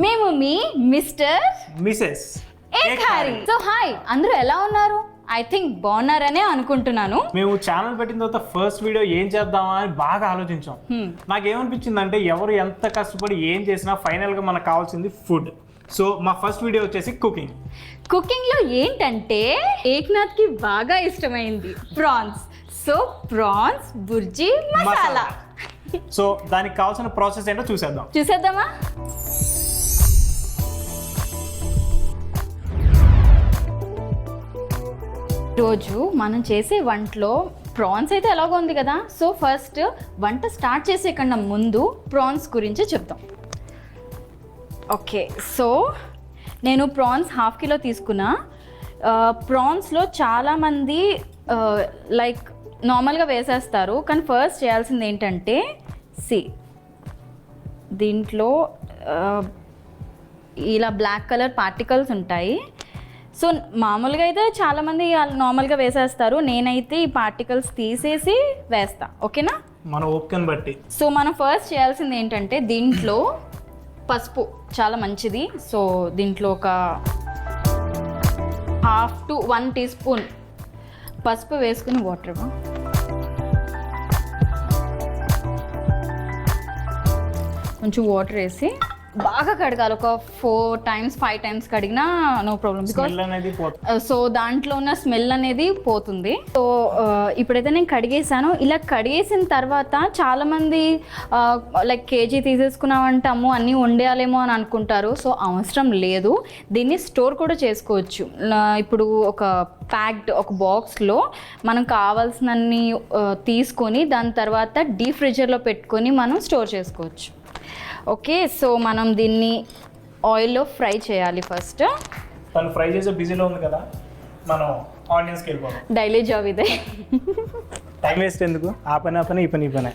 మేము మీ mister Mrs ఏఖారి. So hi, అందరూ ఎలా ఉన్నారు? ఐ థింక్ బాగున్నారనే అనుకుంటున్నాను. మేము ఛానల్ పెట్టిన తర్వాత ఫస్ట్ వీడియో ఏం చేద్దామా అని బాగా ఆలోచించాం. నాకేమనిపించిందంటే ఎవరు ఎంత కష్టపడి ఏం చేసినా ఫైనల్గా మనకు కావాల్సింది ఫుడ్. సో మా ఫస్ట్ వీడియో వచ్చేసి కుకింగ్ లో ఏంటంటే ఏక్నాథ్ కి బాగా ఇష్టమైంది prawns. So prawns bhurji masala. So దానికి కావాల్సిన ప్రాసెస్ ఏంటో చూసేద్దామా? రోజు మనం చేసే వంటలో ప్రాన్స్ అయితే ఎలాగో ఉంది కదా. సో ఫస్ట్ వంట స్టార్ట్ చేసే కన్నా ముందు ప్రాన్స్ గురించి చెప్తాం. ఓకే, సో నేను ప్రాన్స్ 1/2 కిలో తీసుకున్నా. ప్రాన్స్లో చాలామంది లైక్ నార్మల్గా వేసేస్తారు, కానీ ఫస్ట్ చేయాల్సింది ఏంటంటే దీంట్లో ఇలా బ్లాక్ కలర్ పార్టికల్స్ ఉంటాయి. సో మామూలుగా అయితే చాలామంది నార్మల్గా వేసేస్తారు, నేనైతే ఈ పార్టికల్స్ తీసేసి వేస్తా. ఓకేనా? మన ఓపికను బట్టి. సో మనం ఫస్ట్ చేయాల్సింది ఏంటంటే దీంట్లో పసుపు చాలా మంచిది. సో దీంట్లో ఒక 1/2 to 1 teaspoon పసుపు వేసుకుని వాటర్ కొంచెం వాటర్ వేసి బాగా కడగాలి. ఒక 4 times 5 times కడిగినా నో ప్రాబ్లం, బికాస్ సో దాంట్లో ఉన్న స్మెల్ అనేది పోతుంది. సో ఇప్పుడైతే నేను కడిగేసాను. ఇలా కడిగేసిన తర్వాత చాలామంది లైక్ కేజీ తీసేసుకున్నామంటాము అన్నీ వండేయాలేమో అని అనుకుంటారు. సో అవసరం లేదు, దీన్ని స్టోర్ కూడా చేసుకోవచ్చు. ఇప్పుడు ఒక ప్యాక్డ్ ఒక బాక్స్లో మనం కావాల్సినన్ని తీసుకొని దాని తర్వాత డీప్ ఫ్రిడ్జర్లో పెట్టుకొని మనం స్టోర్ చేసుకోవచ్చు. ఓకే, సో మనం దీన్ని ఆయిల్లో ఫ్రై చేయాలి. ఫస్ట్ తను ఫ్రై చేసే బిజీలో ఉంది కదా, మనం ఆనియన్స్కి వెళ్ళిపోతాం. డైలీ జాబ్ ఇదే, టైం వేస్ట్ ఎందుకు, ఆ పని ఈ పని.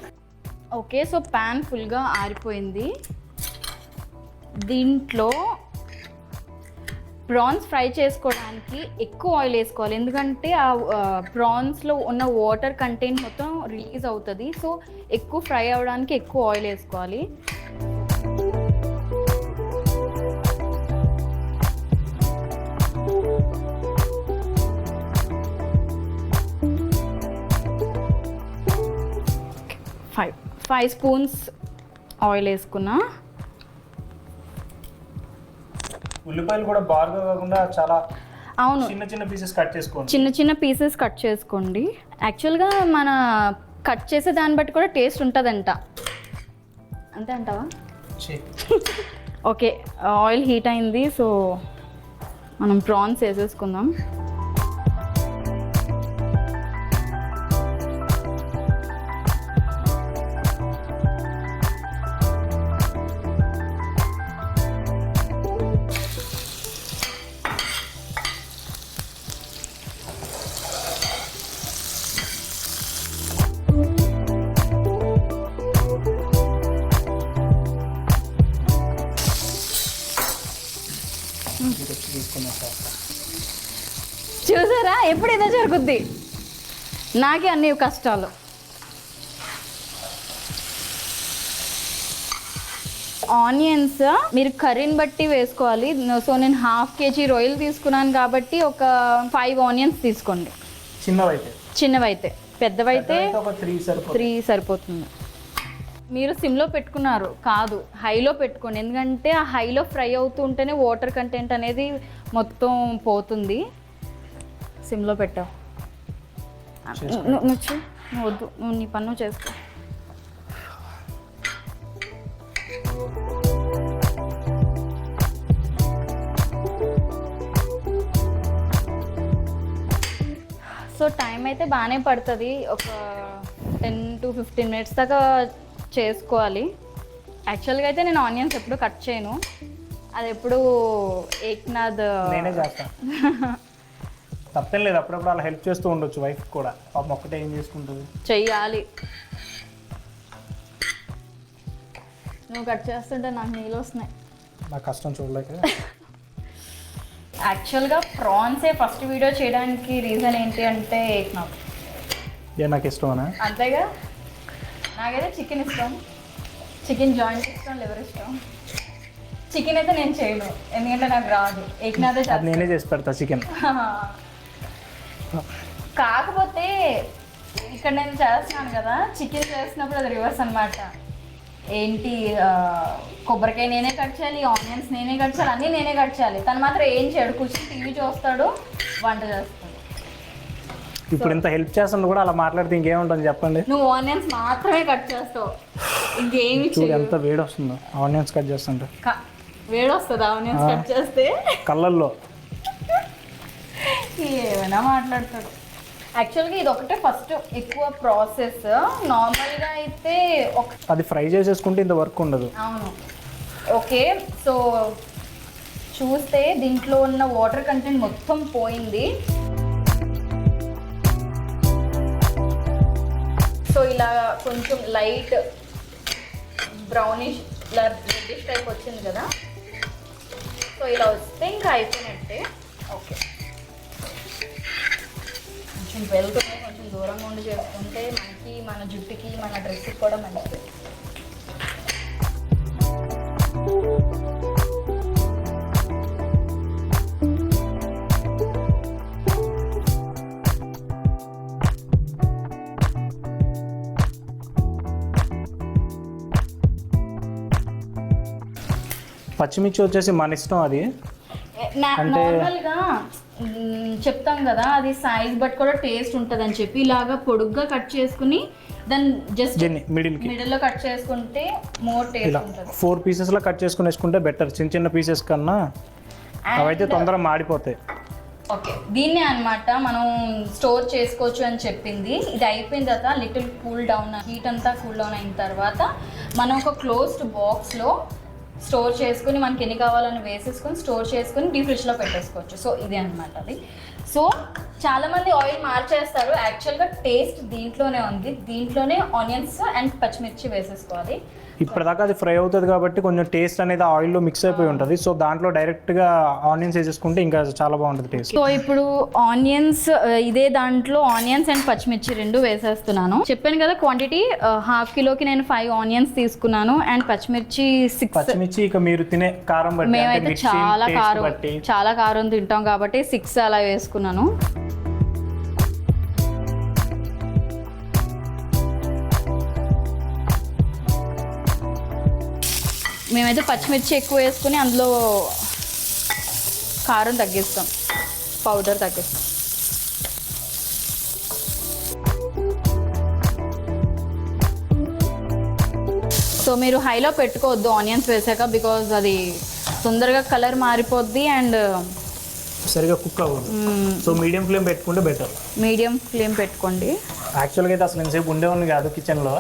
ఓకే, సో ప్యాన్ ఫుల్గా ఆరిపోయింది. దీంట్లో ప్రాన్స్ ఫ్రై చేసుకోవడానికి ఎక్కువ ఆయిల్ వేసుకోవాలి, ఎందుకంటే ఆ ప్రాన్స్లో ఉన్న వాటర్ కంటెంట్ మొత్తం రిలీజ్ అవుతుంది. సో ఎక్కువ ఫ్రై అవ్వడానికి ఎక్కువ ఆయిల్ వేసుకోవాలి. ఫైవ్ స్పూన్స్ ఆయిల్ వేసుకున్నా. ఉల్లిపాయలు కూడా బాగా కాకుండా చాలా అవును, చిన్న పీసెస్ కట్ చేసుకోండి. చిన్న పీసెస్ కట్ చేసుకోండి. యాక్చువల్గా మన కట్ చేసే దాన్ని బట్టి కూడా టేస్ట్ ఉంటుందంట, అంతే అంటావా? ఓకే, ఆయిల్ హీట్ అయింది. సో మనం ప్రాన్స్ వేసేసుకుందాం. చూసారా, ఎప్పుడు ఇదే జరుగుద్ది, నాకే అన్ని కష్టాలు. ఆనియన్స్ మీరు కర్రీని బట్టి వేసుకోవాలి. సో నేను 1/2 kg రొయ్యలు తీసుకున్నాను కాబట్టి ఒక 5 ఆనియన్స్ తీసుకోండి. చిన్నవైతే, పెద్దవైతే 3 సరిపోతుంది. మీరు సిమ్లో పెట్టుకున్నారు కాదు, హైలో పెట్టుకోండి, ఎందుకంటే ఆ హైలో ఫ్రై అవుతూ ఉంటేనే వాటర్ కంటెంట్ అనేది మొత్తం పోతుంది. సిమ్లో పెట్టావు నువ్వు వద్దు, నువ్వు నీ పన్ను చేసుకో. సో టైం అయితే బాగానే పడుతుంది, ఒక 10 to 15 minutes దాకా చేసుకోవాలి. యాక్చువల్గా అయితే నేను ఆనియన్స్ ఎప్పుడు కట్ చేయను, అది ఎప్పుడు ఏక్నాథ్ నేనే చేస్తాను. తప్పేం లేదు, అప్పుడప్పుడు అలా హెల్ప్ చేస్తూ ఉండొచ్చు వైఫ్ కూడా, పాపం ఒక్కటే ఏం చేసుకుంటుంది. చెయ్యాలి, నువ్వు కట్ చేస్తుంటే నాకు నీళ్ళు వస్తున్నాయి. నా కష్టం చూడలేక. యాక్చువల్గా ప్రాన్సే ఫస్ట్ వీడియో చేయడానికి రీజన్ ఏంటి అంటే ఏక్నాథ్. నాకు ఇష్టమనా? అంతేగా, నాకైతే చికెన్ ఇష్టం, చికెన్ జాయింట్ ఇష్టం, లివర్ ఇష్టం. చికెన్ అయితే నేను చేయను, ఎందుకంటే నాకు రాదు. ఏకనాథే అది నేనే చేసి పెడతా చికెన్. కాకపోతే ఇక్కడ నేను చేస్తున్నాను కదా, చికెన్ చేసినప్పుడు అది రివర్స్ అనమాట. ఏంటి కొబ్బరికాయ నేనే కట్ చేయాలి, ఆనియన్స్ నేనే కట్ చేయాలి, అన్నీ నేనే కట్ చేయాలి. తను మాత్రం ఏం చేయడు, కూర్చొని టీవీ చూస్తాడు, వంట చేస్తాడు. ఇప్పుడు ఇంత హెల్ప్ చేస్తాను కూడా అలా మాట్లాడితే ఇంకేముంటుంది చెప్పండి. నువ్వు ఆనియన్స్ మాత్రమే కట్ చేస్తావు, ఇంకేమి చూడు ఎంత వేడి వస్తుందో ఆనియన్స్ కట్ చేస్తుంటే. వేడి వస్తుందా ఆనియన్స్ కట్ చేస్తే? కళ్ళల్లో ఏమైనా మాట్లాడతాడు. యాక్చువల్గా ఇది ఒకటే ఫస్ట్ ఎక్కువ ప్రాసెస్. నార్మల్గా అయితే అది ఫ్రై చేసేసుకుంటే ఇంత వర్క్ ఉండదు. అవును. ఓకే, సో చూస్తే దీంట్లో ఉన్న వాటర్ కంటెంట్ మొత్తం పోయింది. సో ఇలా కొంచెం లైట్ బ్రౌనిష్ ఇలా రెడ్డిష్ టైప్ వచ్చింది కదా, సో ఇలా వస్తే ఇంకా అయిపోయినట్టే. ఓకే, కొంచెం వెళ్తుంది, కొంచెం దూరంగా ఉండి చేసుకుంటే మనకి, మన జుట్టుకి, మన డ్రెస్కి కూడా మంచిది. పచ్చిమిర్చి వచ్చేసి మన ఇష్టం. అది నార్మల్గా చెప్తాం కదా, అది సైజ్ బట్ కూడా టేస్ట్ ఉంటుంది అని చెప్పి ఇలాగా పొడుగ్గా కట్ చేసుకుని దాన్ని జస్ట్ మిడిల్లో కట్ చేసుకుంటే మోర్ టేస్ట్ ఉంటుంది. 4 పీసెస్ లా కట్ చేసుకుని వేసుకుంటే బెటర్, చిన్న చిన్న పీసెస్ కన్నా అవైతే తొందరగా మాడిపోతాయి. ఓకే, దీన్నే అనమాట మనం స్టోర్ చేసుకోవచ్చు అని చెప్పింది. ఇది అయిపోయిన తర్వాత లిటిల్ కూల్ డౌన్, హీట్ అంతా కూల్ డౌన్ అయిన తర్వాత మనం ఒక క్లోజ్డ్ బాక్స్లో స్టోర్ చేసుకుని మనకి ఎన్ని కావాలని వేసేసుకొని స్టోర్ చేసుకుని డీప్ ఫ్రిడ్జ్లో పెట్టేసుకోవచ్చు. సో ఇది అనమాట అది. సో చాలామంది ఆయిల్ మార్చేస్తారు, యాక్చువల్గా టేస్ట్ దీంట్లోనే ఉంది. దీంట్లోనే ఆనియన్స్ అండ్ పచ్చిమిర్చి వేసేసుకోవాలి. ఇప్పటిదాకా అది ఫ్రై అవుతుంది కాబట్టి కొంచెం టేస్ట్ అనేది ఆయిల్లో మిక్స్ అయిపోయి ఉంటుంది. సో దాంట్లో డైరెక్ట్గా ఆనియన్స్ వేసేసుకుంటే ఇంకా చాలా బాగుంటుంది టేస్ట్. సో ఇప్పుడు ఆనియన్స్, ఇదే దాంట్లో ఆనియన్స్ అండ్ పచ్చిమిర్చి 2 వేసేస్తున్నాను. చెప్పాను కదా క్వాంటిటీ, 1/2 కిలోకి నేను 5 ఆనియన్స్ తీసుకున్నాను అండ్ పచ్చిమిర్చి 6. పచ్చిమిర్చి ఇక మీరు తినే కారం బట్టి, మేమైతే చాలా కారం తింటాం కాబట్టి 6 అలా వేసుకున్నాను. మేమైతే పచ్చిమిర్చి ఎక్కువ వేసుకుని అందులో కారం తగ్గిస్తాం, పౌడర్ తగ్గిస్తాం. సో మీరు హైలో పెట్టుకోవద్దు ఆనియన్స్ వేసాక, బికాజ్ అది తొందరగా కలర్ మారిపోద్ది అండ్ సరిగా కుక్ అవ్వదు. సో మీడియం ఫ్లేమ్ పెట్టుకుంటే బెటర్. మీడియం ఫ్లేమ్ పెట్టుకోండి. యాక్చువల్గా అయితే అసలు ఎంతసేపు ఉండేవాడిని కాదు కిచెన్లో,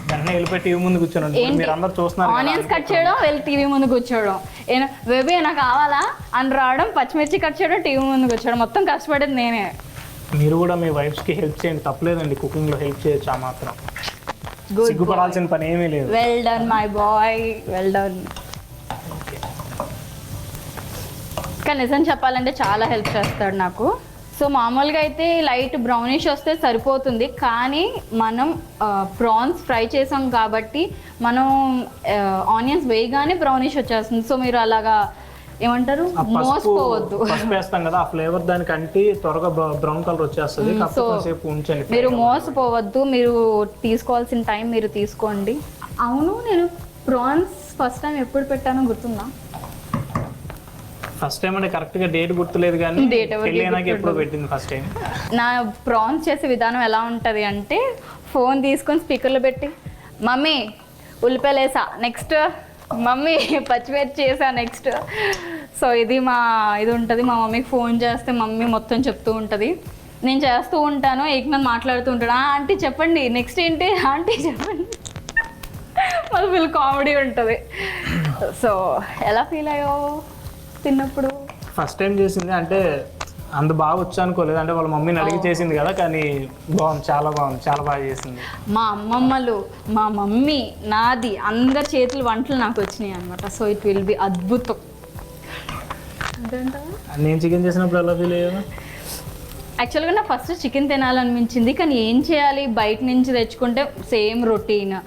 వెంటనే వెళ్ళిపోయి టీవీ ముందు కూర్చోండి. మీరు అందరూ చూస్తున్నారు, ఆనియన్స్ కట్ చేయడం, వెళ్ళి టీవీ ముందు కూర్చోవడం, బేబీ నాకు కావాలా అని రావడం, పచ్చిమిర్చి కట్ చేయడం, టీవీ ముందు కూర్చోవడం, మొత్తం కష్టపడేది నేనే. మీరు కూడా మీ వైఫ్స్కి హెల్ప్ చేయండి, తప్పలేదండి. కుకింగ్లో హెల్ప్ చేయొచ్చు, ఆ మాత్రం సిగ్గుపడాల్సిన పని ఏమీ లేదు. Well done my boy, well done. కానీ నిజం చెప్పాలంటే చాలా హెల్ప్ చేస్తాడు నాకు. సో మామూలుగా అయితే లైట్ బ్రౌనిష్ వస్తే సరిపోతుంది, కానీ మనం ప్రాన్స్ ఫ్రై చేసాం కాబట్టి మనం ఆనియన్స్ వేయగానే బ్రౌనిష్ వచ్చేస్తుంది. సో మీరు అలాగా ఏమంటారు, మోసపోవద్దు. వేస్తాం కదా, ఆ ఫ్లేవర్ దానికి అంటే త్వరగా బ్రౌన్ కలర్ వచ్చేస్తుంది. ఉంచండి, మీరు మోసపోవద్దు. మీరు తీసుకోవాల్సిన టైం మీరు తీసుకోండి. అవును, నేను ప్రాన్స్ ఫస్ట్ టైం ఎప్పుడు పెట్టానో గుర్తుందా? ఫస్ట్ టైం అంటే కరెక్ట్గా డేట్ గుర్తులేదు, కానీ ఎప్పుడు పెట్టింది ఫస్ట్ టైం. నా ప్రాన్స్ చేసే విధానం ఎలా ఉంటుంది అంటే, ఫోన్ తీసుకొని స్పీకర్లో పెట్టి, మమ్మీ ఉల్లిపాయలు వేసా, నెక్స్ట్ మమ్మీ పచ్చిమిర్చి చేసా, నెక్స్ట్. సో ఇది ఉంటుంది. మా మమ్మీకి ఫోన్ చేస్తే మమ్మీ మొత్తం చెప్తూ ఉంటుంది, నేను చేస్తూ ఉంటాను, ఏకనాథ్ మాట్లాడుతూ ఉంటాడు, ఆంటీ చెప్పండి నెక్స్ట్ ఏంటి, ఆంటీ చెప్పండి. మళ్ళీ ఫుల్ కామెడీ ఉంటుంది. సో ఎలా ఫీల్ అయ్యో తిన్నప్పుడు? ఫస్ట్ టైం చేసింది అంటే అంత బాగా వచ్చు అనుకోలేదు, అంటే వాళ్ళ మమ్మీని అడిగి చేసింది కదా, కానీ బాగుంది, చాలా బాగా చేసింది. మా అమ్మమ్మలు, మా మమ్మీ, నాది, అందరి చేతులు వంటలు నాకు వచ్చినాయి అనమాట. సో ఇట్ విల్ బి అద్భుతం. నేను చికెన్ చేసినప్పుడు ఎలా ఫీల్ అయ్యాను? యాక్చువల్గా నాకు ఫస్ట్ చికెన్ తినాలనిపించింది, కానీ ఏం చేయాలి, బయట నుంచి తెచ్చుకుంటే సేమ్ రొటీన్.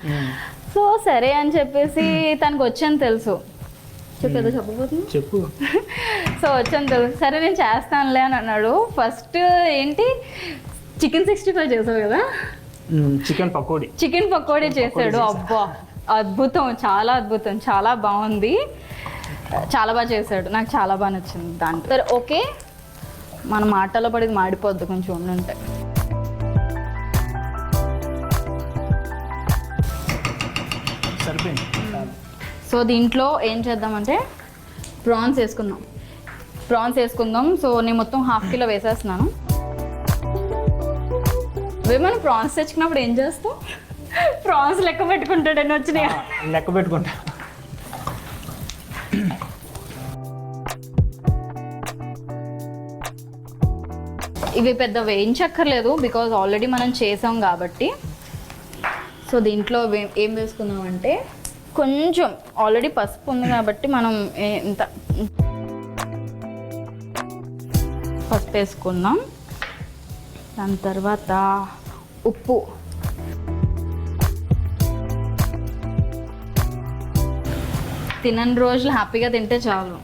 సో సరే అని చెప్పేసి తనకు వచ్చని తెలుసు, చెప్పేదో చెప్పబోతుంది. చెప్పు. సో వచ్చాను తెలుసు, సరే నేను చేస్తానులే అని అన్నాడు. ఫస్ట్ ఏంటి చికెన్ 65 చేసావు కదా, చికెన్ పకోడీ చేశాడు. అబ్బా అద్భుతం, చాలా అద్భుతం, చాలా బాగుంది, చాలా బాగా చేశాడు, నాకు చాలా బాగా నచ్చింది దాంట్లో. సరే ఓకే, మన మాటలో పడి మాడిపోద్ది కొంచెం ఉండుంటే. సరిపోయింది. సో దీంట్లో ఏం చేద్దామంటే ప్రాన్స్ వేసుకుందాం. సో నేను మొత్తం 1/2 కిలో వేసేస్తున్నాను. మనం ప్రాన్స్ తెచ్చుకున్నప్పుడు ఏం చేస్తాం, ప్రాన్స్ లెక్క పెట్టుకుంటాడని వచ్చినాయి, లెక్క పెట్టుకుంటా. ఇవి పెద్ద వేయించక్కర్లేదు బికాజ్ ఆల్రెడీ మనం చేసాం కాబట్టి. సో దీంట్లో ఏం వేసుకుందామంటే కొంచెం ఆల్రెడీ పసుపు ఉంది కాబట్టి మనం ఇంత పసుపు వేసుకుందాం. దాని తర్వాత ఉప్పు, తినని రోజులు హ్యాపీగా తింటే చాలు.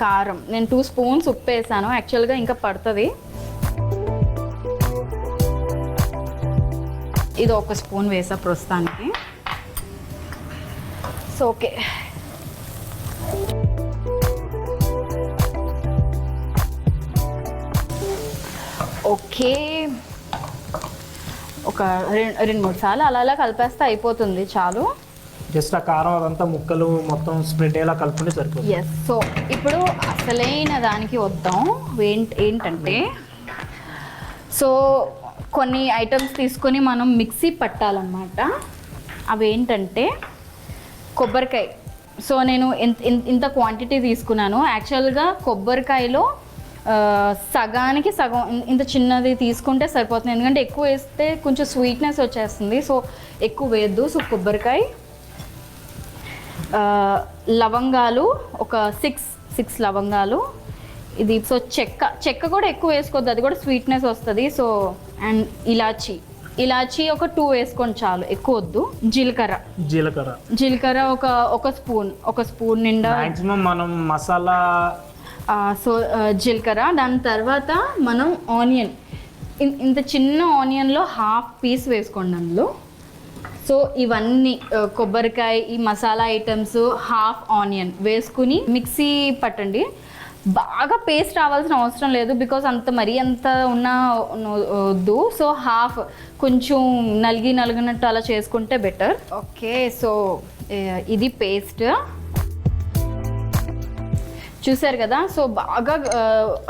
కారం నేను 2 స్పూన్స్ ఉప్పు వేసాను, యాక్చువల్గా ఇంకా పడుతుంది. ఇది 1 స్పూన్ వేసా ప్రస్తుతానికి. సో ఓకే, ఓకే ఒక 2-3 సార్లు అలా కలిపేస్తే అయిపోతుంది, చాలు. జస్ట్ ఆ కారం అదంతా ముక్కలు మొత్తం స్ప్రెడ్ అయ్యేలా కలుపుకుంటే సరిపోతుంది. ఎస్. సో ఇప్పుడు అసలైన దానికి వద్దాం. ఏంటంటే సో కొన్ని ఐటమ్స్ తీసుకొని మనం మిక్సీ పట్టాలన్నమాట. అవి ఏంటంటే కొబ్బరికాయ. సో నేను ఇంత క్వాంటిటీ తీసుకున్నాను. యాక్చువల్గా కొబ్బరికాయలో సగానికి సగం ఇంత చిన్నది తీసుకుంటే సరిపోతుంది, ఎందుకంటే ఎక్కువ వేస్తే కొంచెం స్వీట్నెస్ వచ్చేస్తుంది. సో ఎక్కువ వేయద్దు. సో కొబ్బరికాయ, లవంగాలు ఒక 6 లవంగాలు. ఇది సో చెక్క కూడా ఎక్కువ వేసుకోవద్దు, అది కూడా స్వీట్నెస్ వస్తుంది. సో అండ్ ఇలాచీ ఒక 2 వేసుకోండి చాలు, ఎక్కువ వద్దు. జీలకర్ర ఒక స్పూన్ నిండా మాక్సిమం మనం మసాలా. సో జీలకర్ర. దాని తర్వాత మనం ఆనియన్, ఇంత చిన్న ఆనియన్లో 1/2 పీస్ వేసుకోండి అందులో. సో ఇవన్నీ కొబ్బరికాయ, ఈ మసాలా ఐటమ్స్, 1/2 ఆనియన్ వేసుకుని మిక్సీ పట్టండి. బాగా పేస్ట్ రావాల్సిన అవసరం లేదు బికాజ్ మరీ అంత వద్దు. సో 1/2 కొంచెం నలిగినట్టు అలా చేసుకుంటే బెటర్. ఓకే, సో ఇది పేస్ట్ చూసారు కదా. సో బాగా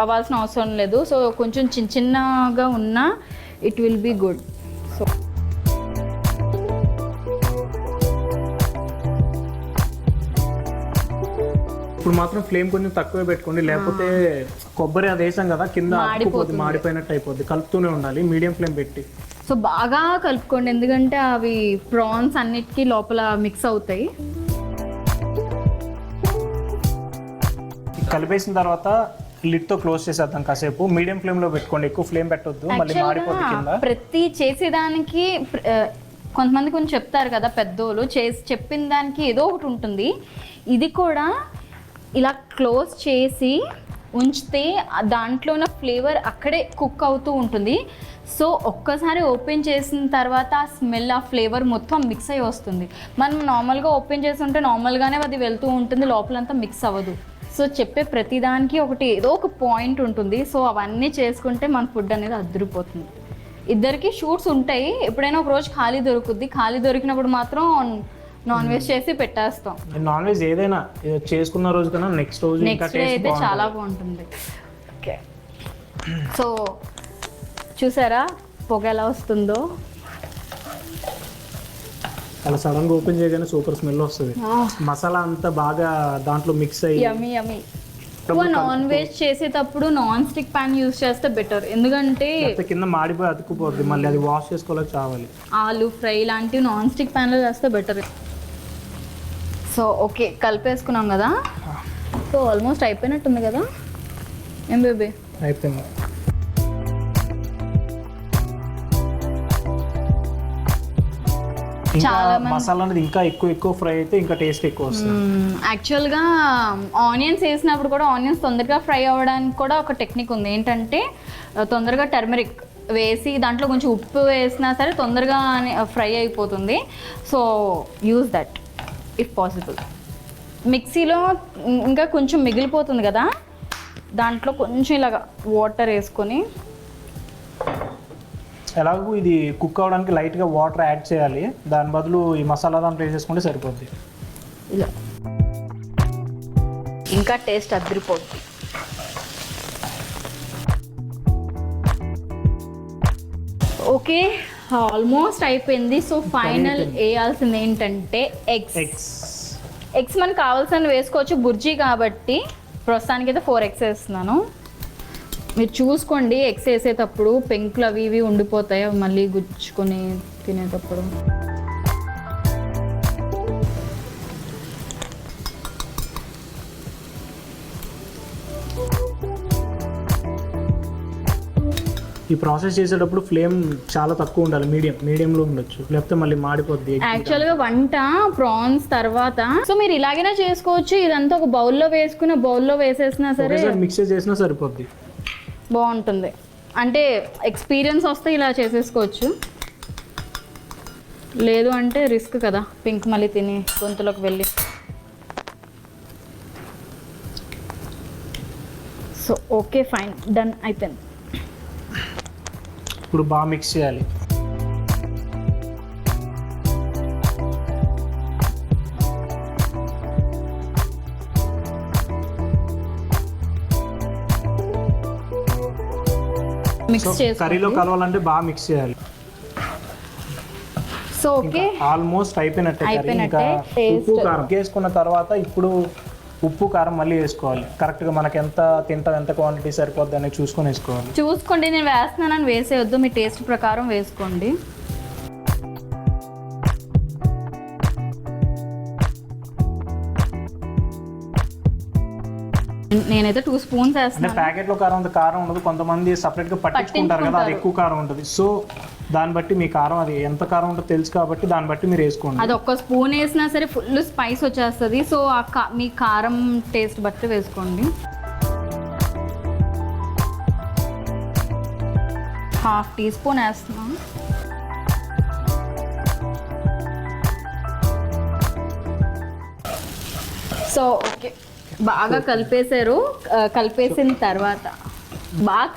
అవ్వాల్సిన అవసరం లేదు. సో కొంచెం చిన్నగా ఉన్నా it will be good. So ఇప్పుడు మాత్రం ఫ్లేమ్ కొంచెం తక్కువే పెట్టుకోండి, లేకపోతే కొబ్బరి అది వేసాం కదా కింద మాడిపోయినట్టు అయిపోద్ది. కలుపుతూనే ఉండాలి మీడియం ఫ్లేమ్ పెట్టి. సో బాగా కలుపుకోండి, ఎందుకంటే అవి ప్రాన్స్ అన్నిటికీ లోపల మిక్స్ అవుతాయి. కలిపేసిన తర్వాత లిడ్ తో క్లోజ్ చేసేద్దాం కాసేపు. మీడియం ఫ్లేమ్ లో పెట్టుకోండి, ఎక్కువ ఫ్లేమ్ పెట్టొద్దు, మళ్ళీ మాడిపోద్ది కింద. ప్రతి చేసేదానికి కొంతమంది కొంచెం చెప్తారు కదా పెద్దోళ్ళు, చెప్పిన దానికి ఏదో ఒకటి ఉంటుంది. ఇది కూడా ఇలా క్లోజ్ చేసి ఉంచితే దాంట్లో ఉన్న ఫ్లేవర్ అక్కడే కుక్ అవుతూ ఉంటుంది. సో ఒక్కసారి ఓపెన్ చేసిన తర్వాత ఆ స్మెల్, ఆ ఫ్లేవర్ మొత్తం మిక్స్ అయ్యి వస్తుంది. మనం నార్మల్గా ఓపెన్ చేసి ఉంటే నార్మల్గానే అది వెళ్తూ ఉంటుంది, లోపలంతా మిక్స్ అవ్వదు. సో చెప్పే ప్రతిదానికి ఏదో ఒక పాయింట్ ఉంటుంది. సో అవన్నీ చేసుకుంటే మన ఫుడ్ అనేది అదిరిపోతుంది. ఇద్దరికి షూట్స్ ఉంటాయి, ఎప్పుడైనా ఒక రోజు ఖాళీ దొరుకుద్ది. ఖాళీ దొరికినప్పుడు మాత్రం నాన్ వెజ్ చేసి పెట్టేస్తాం. నాన్ వెజ్ ఏదైనా చేసుకున్న రోజు కన్నా నెక్స్ట్ డే అయితే చాలా బాగుంటుంది. ఓకే, సో చూసారా పొగ ఎలా వస్తుందో. అలా సడన్ గా ఓపెన్ చేయగానే సూపర్ స్మెల్ వస్తుంది. మసాలా అంతా బాగా దాంట్లో మిక్స్ అయ్యి యమ్మీ. ఎక్కువ నాన్ వెజ్ చేసేటప్పుడు నాన్ స్టిక్ ప్యాన్ యూజ్ చేస్తే బెటర్, ఎందుకంటే కింద మాడిపోయి అతుక్కుపోద్ది, మళ్ళీ అది వాష్ చేసుకోవాలి చావాలి. ఆలు ఫ్రై లాంటివి నాన్ స్టిక్ ప్యాన్లో చేస్తే బెటర్. సో ఓకే, కలిపేసుకున్నాం కదా. సో ఆల్మోస్ట్ అయిపోయినట్టుంది కదా ఏం బేబీ? అయిపోయింది. ఇంకా చాలా మసాలా అనేది ఇంకా ఎక్కువ ఫ్రై అయితే ఇంకా టేస్ట్ ఎక్కువ వస్తుంది. యాక్చువల్గా ఆనియన్స్ వేసినప్పుడు కూడా ఆనియన్స్ తొందరగా ఫ్రై అవ్వడానికి కూడా ఒక టెక్నిక్ ఉంది. ఏంటంటే తొందరగా టర్మరిక్ వేసి దాంట్లో కొంచెం ఉప్పు వేసినా సరే తొందరగా ఫ్రై అయిపోతుంది. So use that if possible. మిక్సీలో ఇంకా కొంచెం మిగిలిపోతుంది కదా, దాంట్లో కొంచెం ఇలాగా వాటర్ వేసుకొని, ఎలాగో ఇది కుక్ అవ్వడానికి లైట్గా వాటర్ యాడ్ చేయాలి, దాని బదులు ఈ మసాలా దాంట్లో వేసేసుకుంటే సరిపోద్ది. ఇలా ఇంకా టేస్ట్ అదిరిపోద్ది. ఓకే, ఆల్మోస్ట్ అయిపోయింది. సో ఫైనల్ వేయాల్సింది ఏంటంటే ఎగ్స్ మనకు కావాల్సిన వేసుకోవచ్చు, బుర్జీ కాబట్టి ప్రస్తుతానికి అయితే 4 eggs వేస్తున్నాను. మీరు చూసుకోండి, ఎగ్స్ వేసేటప్పుడు పెంకులు అవి ఇవి ఉండిపోతాయి, అవి మళ్ళీ గుచ్చుకొని తినేటప్పుడు. ఈ ప్రాసెస్ చేసేటప్పుడు ఫ్లేమ్ చాలా తక్కువ ఉండాలి, మీడియంలో ఉండొచ్చు, లేకపోతే మళ్ళీ మాడిపోద్ది. యాక్చువల్గా వంట ప్రాన్స్ తర్వాత సో మీరు ఇలాగైనా చేసుకోవచ్చు. ఇదంతా ఒక బౌల్లో వేసుకుని బౌల్లో వేసేసినా సరే మిక్స్ చేసినా సరిపోద్ది, బాగుంటుంది. అంటే ఎక్స్పీరియన్స్ వస్తే ఇలా చేసేసుకోవచ్చు, లేదు అంటే రిస్క్ కదా, పింక్ మళ్ళీ తిని గొంతులోకి వెళ్ళి. సో ఓకే, ఫైన్, డన్, అయిపోయింది. ఇప్పుడు బాగా మిక్స్ చేయాలి. కర్రీలో కలవాలంటే బాగా మిక్స్ చేయాలి. సో ఓకే, ఆల్మోస్ట్ అయిపోయినట్టే. ఉప్పు కారం వేసుకున్న తర్వాత ఇప్పుడు ఉప్పు కారం మళ్ళీ వేసుకోవాలి. కరెక్ట్గా మనకి ఎంత తింటాం, ఎంత క్వాంటిటీ సరిపోద్ది అనేది చూసుకొని వేసుకోవాలి. చూసుకోండి, నేను వేస్తున్నానని వేసేయొద్దు, మీ టేస్ట్ ప్రకారం వేసుకోండి. నేనైతే 2 spoons వేస్తాను. ప్యాకెట్లో కారం ఉండదు, కొంతమంది సపరేట్గా పట్టించుకుంటారు కదా, అది ఎక్కువ కారం ఉంటుంది. సో దాన్ని బట్టి మీ కారం అది ఎంత కారం ఉంటుందో తెలుసు కాబట్టి దాన్ని బట్టి మీరు వేసుకోండి. అది 1 spoon వేసినా సరే ఫుల్ స్పైస్ వచ్చేస్తుంది. సో మీ కారం టేస్ట్ బట్టి వేసుకోండి. 1/2 teaspoon వేస్తున్నాం. సో ఓకే, బాగా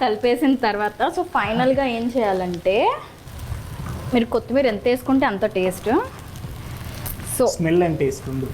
కలిపేసిన తర్వాత సో ఫైనల్గా ఏం చేయాలంటే మీరు కొత్తిమీర ఎంత వేసుకుంటే అంత taste. So smell and taste ఉంది.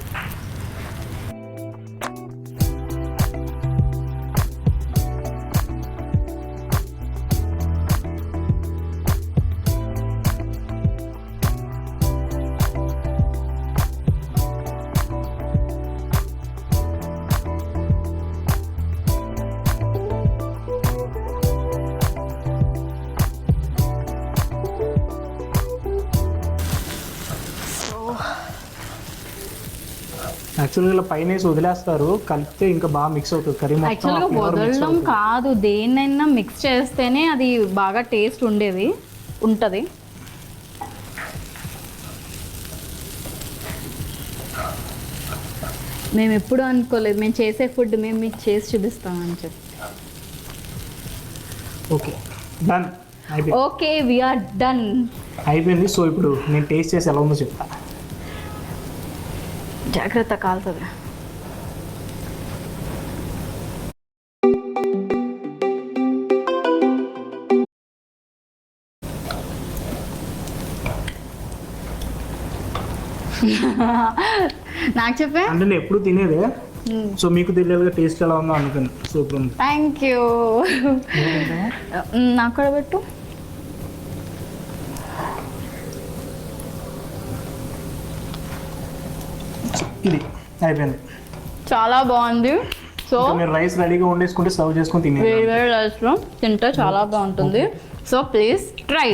యాక్చువల్గా ఇలా పైన వేసి వదిలేస్తారు, కలిపితే ఇంకా బాగా మిక్స్ అవుతుంది కర్రీ మొత్తం. యాక్చువల్గా వదలడం కాదు, దేన్నైనా మిక్స్ చేస్తేనే అది బాగా టేస్ట్ ఉంటుంది. మేము ఎప్పుడు అనుకోలేదు మేము చేసే ఫుడ్ మేము మీకు చేసి చూపిస్తామని చెప్పి. Okay, done. Okay, we're done, అయిపోయింది. సో ఇప్పుడు నేను టేస్ట్ చేసి ఎలా ఉందో చెప్తా. జాగ్రత్త, కాలుతుంది. నాకు చెప్పే అంటే నేను ఎప్పుడు తినేదే, సో మీకు తెలియాలిగా టేస్ట్ ఎలా ఉందో అనుకుని. సూపర్ ఉంది. Thank you. నాకు కూడా పెట్టు. ఇది అయిపోయింది, చాలా బాగుంది. సో మీరు రైస్ రెడీగా వండేసుకుంటే సర్వ్ చేసుకొని తినే వేడి రైస్లో తింటే చాలా బాగుంటుంది. So please try.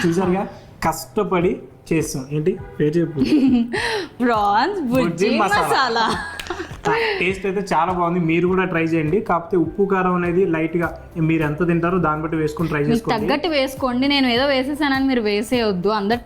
చూసారుగా, కష్టపడి చేస్తాం. ఏంటి పేరు చెప్పు? ప్రాన్స్ బుర్జీ మసాలా. టేస్ట్ అయితే చాలా బాగుంది, మీరు కూడా ట్రై చేయండి. కాకపోతే ఉప్పు కారం అనేది లైట్ గా మీరు ఎంత తింటారో దాన్ని బట్టి వేసుకొని ట్రై చేసుకోండి. తగ్గట్టు వేసుకోండి, నేను ఏదో వేసేసానని మీరు వేసేయొద్దు. అందరు